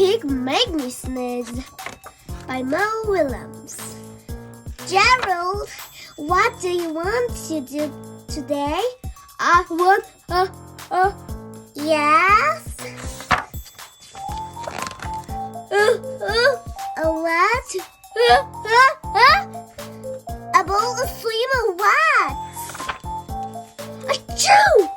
Pig Make Me Sneeze by Mo Willems. Gerald, what do you want to do today? I want yes. A what? A bowl of swim or what? Achoo!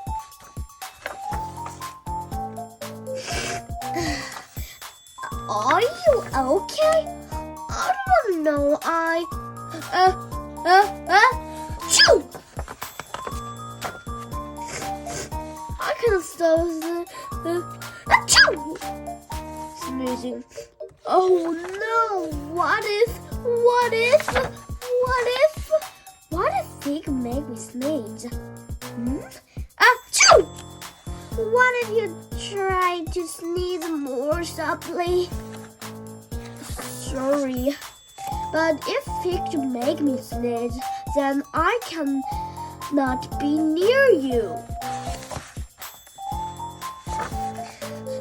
Are you okay? I don't know. Achoo! I can't stop achoo! Sneezing. Oh no! What if Pig make me sneeze? Achoo! What if you try to sneeze more softly? Sorry, but if Pig make me sneeze, then I cannot be near you.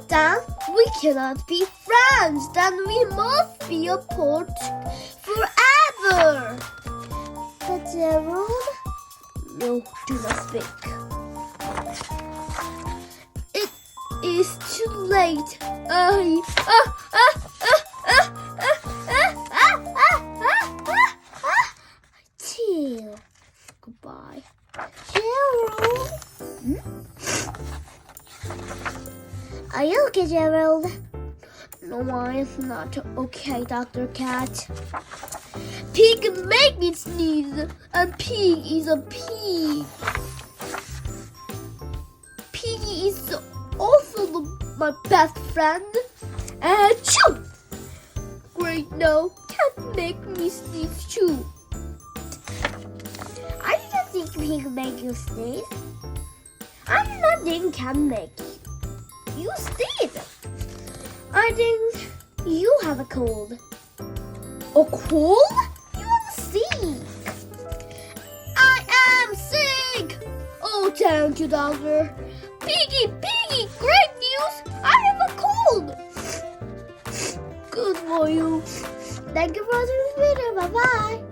Then we cannot be friends. Then we must be apart forever. But Gerald, no, do not speak. It is too late. Till goodbye, Gerald. Are you okay, Gerald? No, I'm not okay, Dr. Cat. Pig make me sneeze, and Pig is a pig. Piggy is also my best friend. Achoo! Great, no, Cat make me sneeze too. I didn't think Pig make you sneeze. I did not think Cat make you sneeze. I think you have a cold. A cold? You are sick. I am sick. Oh, thank you, doctor. Piggy, great news. I have a cold. Good for you. Thank you for the video. Bye-bye.